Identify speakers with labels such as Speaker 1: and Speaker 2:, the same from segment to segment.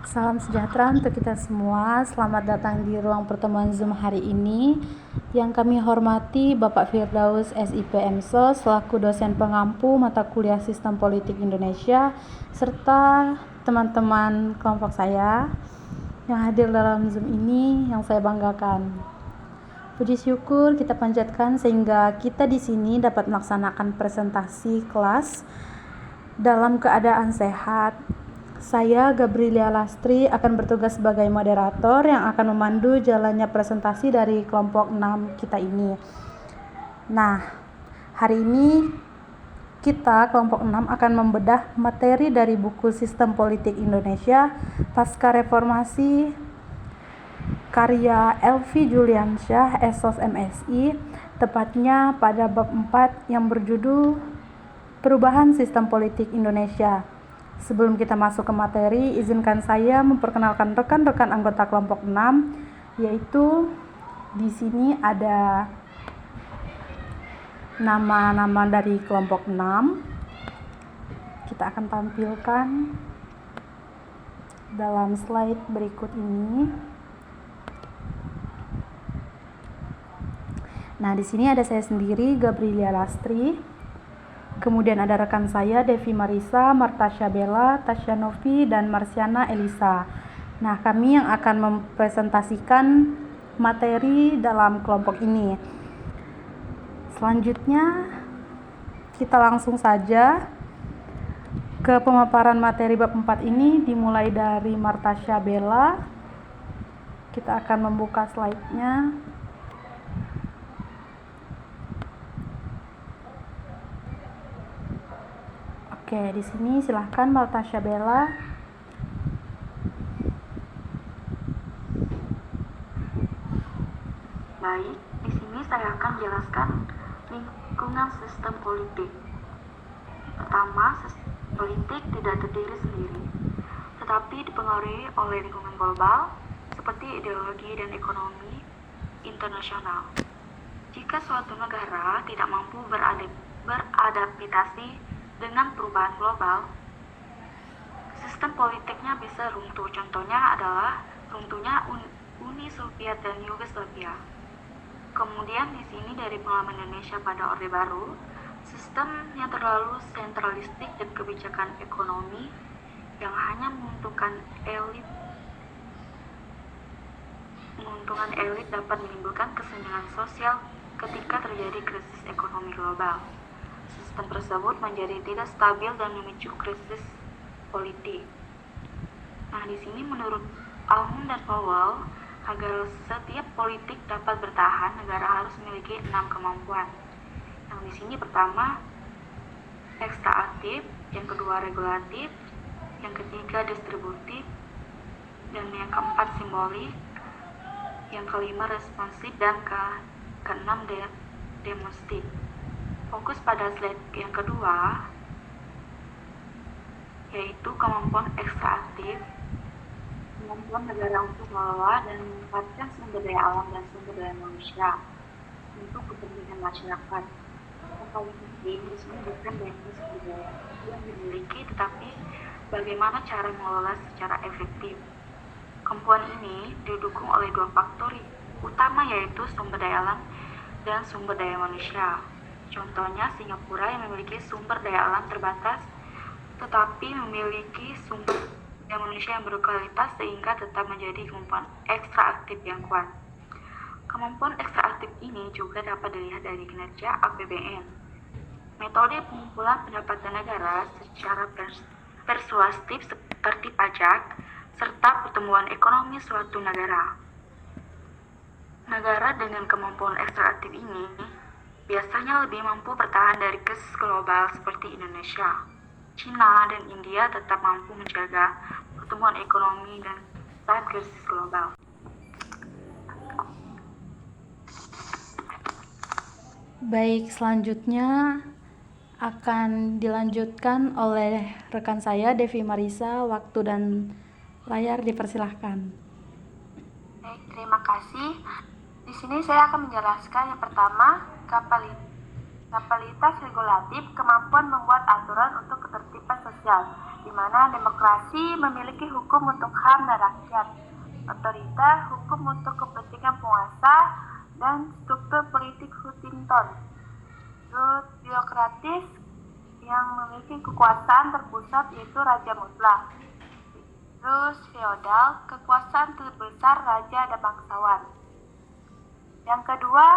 Speaker 1: Salam sejahtera untuk kita semua. Selamat datang di ruang pertemuan Zoom hari ini. Yang kami hormati Bapak Firdaus SIP MSO selaku dosen pengampu mata kuliah Sistem Politik Indonesia serta teman-teman kelompok saya yang hadir dalam Zoom ini yang saya banggakan. Puji syukur kita panjatkan sehingga kita di sini dapat melaksanakan presentasi kelas dalam keadaan sehat. Saya, Gabriela Lastri, akan bertugas sebagai moderator yang akan memandu jalannya presentasi dari kelompok 6 kita ini. Nah, hari ini kita, kelompok 6, akan membedah materi dari buku Sistem Politik Indonesia Pasca Reformasi karya Elvi Juliansyah, Esos MSI, tepatnya pada bab 4 yang berjudul Perubahan Sistem Politik Indonesia. Sebelum kita masuk ke materi, izinkan saya memperkenalkan rekan-rekan anggota kelompok 6, yaitu di sini ada nama-nama dari kelompok 6. Kita akan tampilkan dalam slide berikut ini. Nah, di sini ada saya sendiri, Gabriela Lastri. Kemudian ada rekan saya, Devi Marisa, Martasha Bella, Tasya Novi, dan Marsiana Elisa. Nah, kami yang akan mempresentasikan materi dalam kelompok ini. Selanjutnya, kita langsung saja ke pemaparan materi bab 4 ini, dimulai dari Martasha Bella. Kita akan membuka slide-nya. Oke, di sini silahkan Martasha Bella.
Speaker 2: Baik, di sini saya akan menjelaskan lingkungan sistem politik. Pertama, sistem politik tidak terdiri sendiri, tetapi dipengaruhi oleh lingkungan global seperti ideologi dan ekonomi internasional. Jika suatu negara tidak mampu beradaptasi dengan perubahan global, sistem politiknya bisa runtuh. Contohnya adalah runtuhnya Uni Soviet dan Yugoslavia. Kemudian di sini dari pengalaman Indonesia pada Orde Baru, sistem yang terlalu sentralistik dan kebijakan ekonomi yang hanya menguntungkan elit dapat menimbulkan kesenjangan sosial ketika terjadi krisis ekonomi global. Sistem tersebut menjadi tidak stabil dan memicu krisis politik. Nah, di sini menurut Almond dan Powell, agar setiap politik dapat bertahan, negara harus memiliki 6 kemampuan. Yang di sini pertama, ekstraaktif, yang kedua regulatif, yang ketiga distributif, dan yang keempat simbolik, yang kelima responsif, dan keenam demonstratif. Fokus pada slide yang kedua, yaitu kemampuan ekstraaktif, kemampuan negara untuk mengelola dan memanfaatkan sumber daya alam dan sumber daya manusia untuk kepentingan masyarakat. Yang paling penting di sini bukan banyaknya sumber daya yang dimiliki, tetapi bagaimana cara mengelola secara efektif. Kemampuan ini didukung oleh dua faktor utama, yaitu sumber daya alam dan sumber daya manusia. Contohnya Singapura yang memiliki sumber daya alam terbatas tetapi memiliki sumber daya manusia yang berkualitas sehingga tetap menjadi kemampuan ekstraaktif yang kuat. Kemampuan ekstraaktif ini juga dapat dilihat dari kinerja APBN. Metode pengumpulan pendapatan negara secara persuasif seperti pajak serta pertumbuhan ekonomi suatu negara. Negara dengan kemampuan ekstraaktif ini biasanya lebih mampu bertahan dari krisis global seperti Indonesia. China dan India tetap mampu menjaga pertumbuhan ekonomi dan saat krisis global.
Speaker 1: Baik, selanjutnya akan dilanjutkan oleh rekan saya, Devi Marisa. Waktu dan layar dipersilahkan.
Speaker 3: Baik, terima kasih. Di sini saya akan menjelaskan yang pertama, kapasitas regulatif, kemampuan membuat aturan untuk ketertiban sosial. di mana demokrasi memiliki hukum untuk HAM dan rakyat, otoriter hukum untuk kepentingan penguasa, dan struktur politik Huntington. Terus biokratis yang memiliki kekuasaan terpusat yaitu raja mutlak. Terus feodal, kekuasaan terbesar raja dan bangsawan. Yang kedua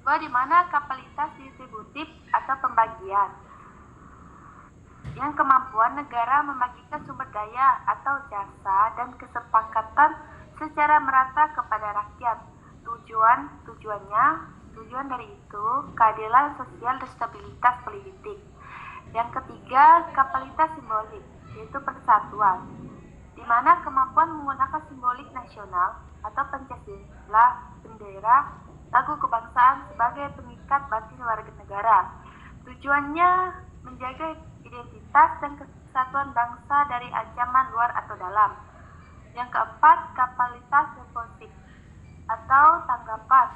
Speaker 3: di mana kapabilitas distributif atau pembagian. Yang kemampuan negara membagikan sumber daya atau jasa dan kesepakatan secara merata kepada rakyat. Tujuan dari itu keadilan sosial dan stabilitas politik. Yang ketiga, kapabilitas simbolik, yaitu persatuan, di mana kemampuan menggunakan simbolik nasional atau Pancasila, bendera, lagu kebangsaan sebagai pengikat batin warga negara. Tujuannya menjaga identitas dan kesatuan bangsa dari ancaman luar atau dalam. Yang keempat, kapabilitas responsif atau tanggapan.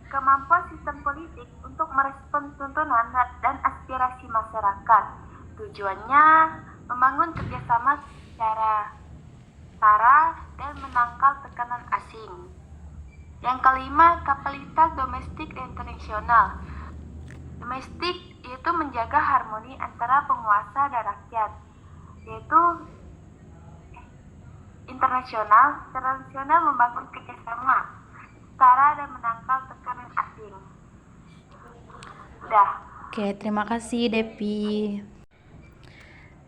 Speaker 3: Kemampuan sistem politik untuk merespons tuntunan dan aspirasi masyarakat. Tujuannya membangun kerjasama secara setara dan menangkal tekanan asing. Yang kelima, kapabilitas domestik dan internasional. Domestik yaitu menjaga harmoni antara penguasa dan rakyat, yaitu internasional membangun kerjasama setara dan menangkal tekanan asing. Udah.
Speaker 1: Oke, terima kasih Depi.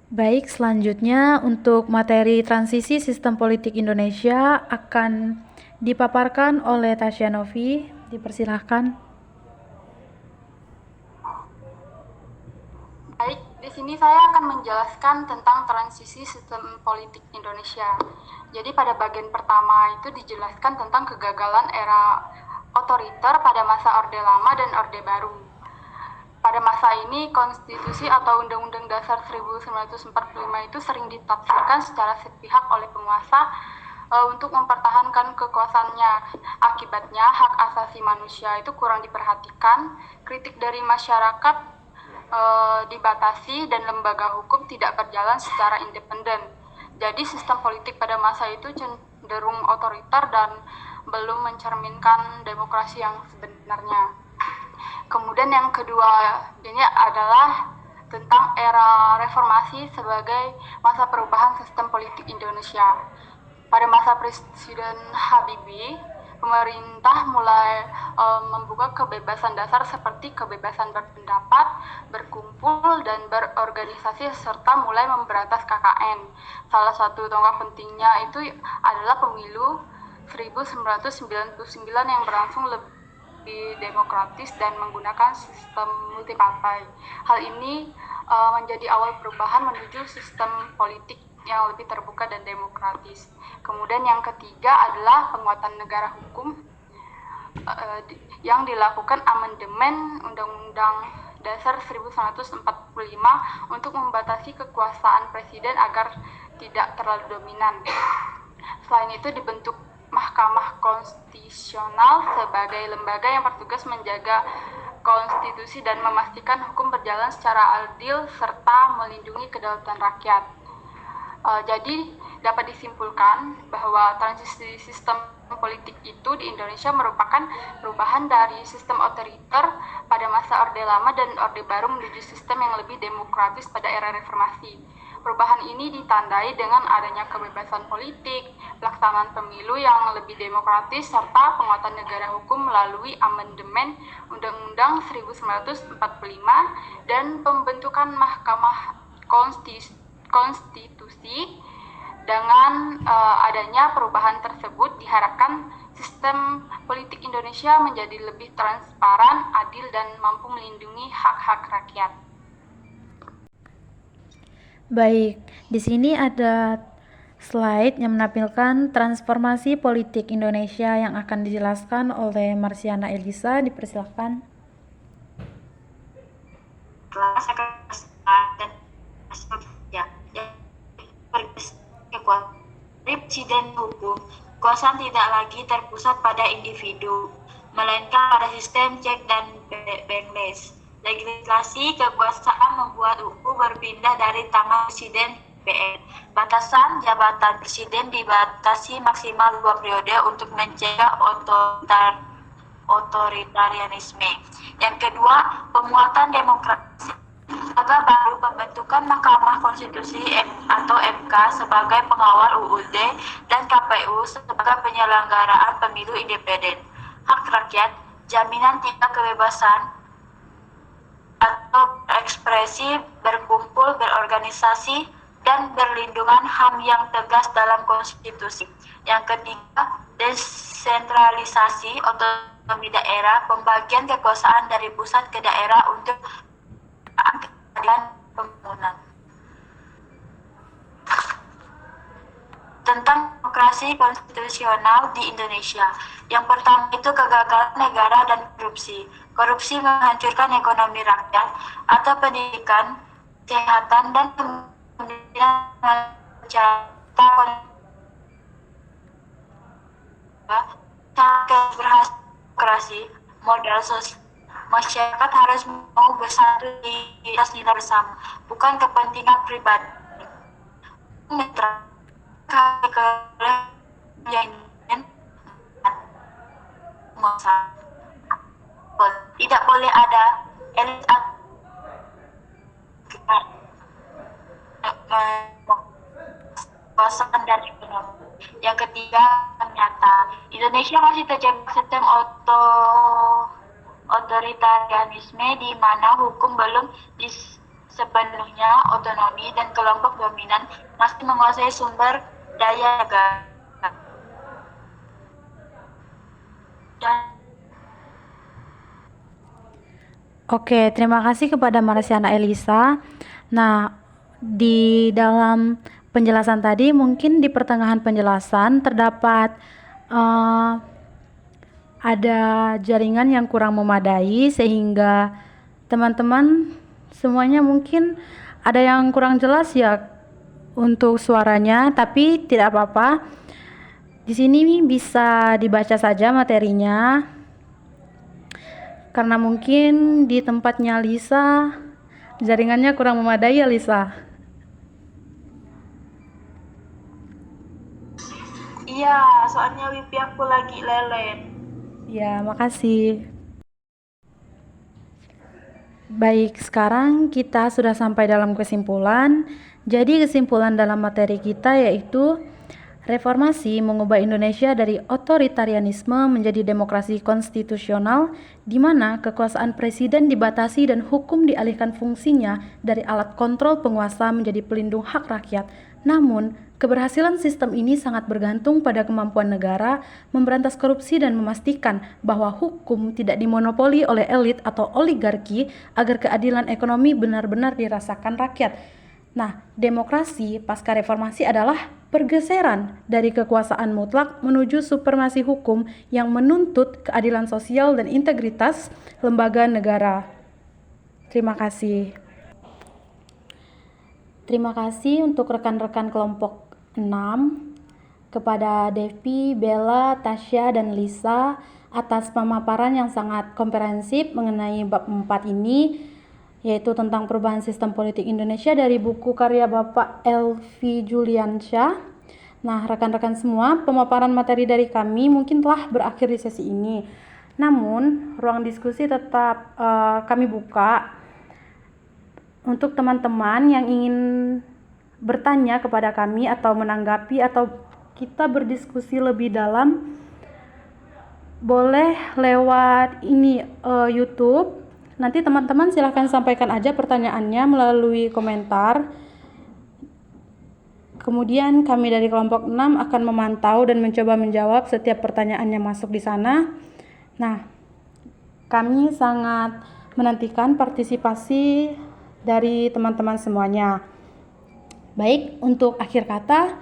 Speaker 1: Baik, selanjutnya untuk materi transisi sistem politik Indonesia akan dipaparkan oleh Tasya Novi. Dipersilahkan.
Speaker 4: Baik, di sini saya akan menjelaskan tentang transisi sistem politik Indonesia. Jadi pada bagian pertama itu dijelaskan tentang kegagalan era otoriter pada masa Orde Lama dan Orde Baru. Pada masa ini, konstitusi atau Undang-Undang Dasar 1945 itu sering ditafsirkan secara sepihak oleh penguasa untuk mempertahankan kekuasaannya. Akibatnya, hak asasi manusia itu kurang diperhatikan, kritik dari masyarakat dibatasi, dan lembaga hukum tidak berjalan secara independen. Jadi sistem politik pada masa itu cenderung otoriter dan belum mencerminkan demokrasi yang sebenarnya. Kemudian yang kedua ini adalah tentang era reformasi sebagai masa perubahan sistem politik Indonesia. Pada masa Presiden Habibie, pemerintah mulai membuka kebebasan dasar seperti kebebasan berpendapat, berkumpul, dan berorganisasi, serta mulai memberantas KKN. Salah satu tonggak pentingnya itu adalah pemilu 1999 yang berlangsung lebih demokratis dan menggunakan sistem multipartai. Hal ini menjadi awal perubahan menuju sistem politik yang lebih terbuka dan demokratis. Kemudian yang ketiga adalah penguatan negara hukum yang dilakukan amandemen Undang-Undang Dasar 1945 untuk membatasi kekuasaan presiden agar tidak terlalu dominan. Selain itu dibentuk Mahkamah Konstitusional sebagai lembaga yang bertugas menjaga konstitusi dan memastikan hukum berjalan secara adil serta melindungi kedaulatan rakyat. Jadi dapat disimpulkan bahwa transisi sistem politik itu di Indonesia merupakan perubahan dari sistem otoriter pada masa Orde Lama dan Orde Baru menuju sistem yang lebih demokratis pada era reformasi. Perubahan ini ditandai dengan adanya kebebasan politik, pelaksanaan pemilu yang lebih demokratis, serta penguatan negara hukum melalui amandemen Undang-Undang 1945 dan pembentukan Mahkamah Konstitusi. Dengan adanya perubahan tersebut diharapkan sistem politik Indonesia menjadi lebih transparan, adil, dan mampu melindungi hak-hak rakyat.
Speaker 1: Baik, di sini ada slide yang menampilkan transformasi politik Indonesia yang akan dijelaskan oleh Marsiana Elisa. Dipersilakan.
Speaker 2: Presiden hukum, kekuasaan tidak lagi terpusat pada individu, melainkan pada sistem cek dan balance. Legislasi kekuasaan membuat UU berpindah dari tangan Presiden DPR. Batasan jabatan Presiden dibatasi maksimal 2 periode untuk mencegah otoritarianisme. Yang kedua, penguatan demokrasi. Agak baru pembentukan Mahkamah Konstitusi atau MK sebagai pengawal UUD dan KPU sebagai penyelenggaraan pemilu independen. Hak rakyat, jaminan tingkat kebebasan atau ekspresi, berkumpul, berorganisasi, dan berlindungan HAM yang tegas dalam konstitusi. Yang ketiga, desentralisasi otonomi daerah, pembagian kekuasaan dari pusat ke daerah untuk keadilan pembangunan. Tentang demokrasi konstitusional di Indonesia. Yang pertama itu kegagalan negara dan korupsi. Korupsi menghancurkan ekonomi rakyat atau pendidikan, kesehatan, dan kemudian keberhasilan demokrasi modal sosial. Masyarakat harus mau bersatu di atas nilai bersama, bukan kepentingan pribadi. Tidak boleh ada elit kekuasaan dan ekonomi. Yang ketiga, nyata Indonesia masih terjebak sistem otoritarianisme di mana hukum belum sepenuhnya otonomi dan kelompok dominan masih menguasai sumber daya negara.
Speaker 1: Oke, terima kasih kepada Marsiana Elisa. Nah, di dalam penjelasan tadi mungkin di pertengahan penjelasan terdapat ada jaringan yang kurang memadai sehingga teman-teman semuanya mungkin ada yang kurang jelas ya untuk suaranya, tapi tidak apa-apa. Di sini bisa dibaca saja materinya. Karena mungkin di tempatnya Lisa jaringannya kurang memadai ya Lisa.
Speaker 2: Iya, soalnya wifi aku lagi lelet.
Speaker 1: Ya, makasih. Baik, sekarang kita sudah sampai dalam kesimpulan. Jadi kesimpulan dalam materi kita yaitu reformasi mengubah Indonesia dari otoritarianisme menjadi demokrasi konstitusional di mana kekuasaan presiden dibatasi dan hukum dialihkan fungsinya dari alat kontrol penguasa menjadi pelindung hak rakyat. Namun, keberhasilan sistem ini sangat bergantung pada kemampuan negara memberantas korupsi dan memastikan bahwa hukum tidak dimonopoli oleh elit atau oligarki agar keadilan ekonomi benar-benar dirasakan rakyat. Nah, demokrasi pasca reformasi adalah pergeseran dari kekuasaan mutlak menuju supremasi hukum yang menuntut keadilan sosial dan integritas lembaga negara. Terima kasih. Terima kasih untuk rekan-rekan kelompok 6, kepada Devi, Bella, Tasya, dan Lisa atas pemaparan yang sangat komprehensif mengenai bab 4 ini, yaitu tentang perubahan sistem politik Indonesia dari buku karya Bapak Elvi Juliansyah. Nah, rekan-rekan semua, pemaparan materi dari kami mungkin telah berakhir di sesi ini. Namun, ruang diskusi tetap kami buka untuk teman-teman yang ingin bertanya kepada kami atau menanggapi atau kita berdiskusi lebih dalam, boleh lewat ini YouTube. Nanti teman-teman silahkan sampaikan aja pertanyaannya melalui komentar. Kemudian kami dari kelompok 6 akan memantau dan mencoba menjawab setiap pertanyaan yang masuk di sana. Nah, kami sangat menantikan partisipasi dari teman-teman semuanya. Baik, untuk akhir kata,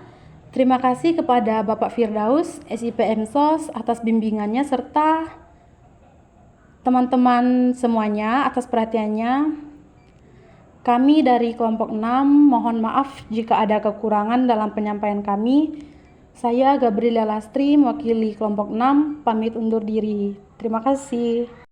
Speaker 1: terima kasih kepada Bapak Firdaus, SIP MSOS atas bimbingannya serta teman-teman semuanya atas perhatiannya. Kami dari kelompok 6 mohon maaf jika ada kekurangan dalam penyampaian kami. Saya Gabriela Lastri, mewakili kelompok 6, pamit undur diri. Terima kasih.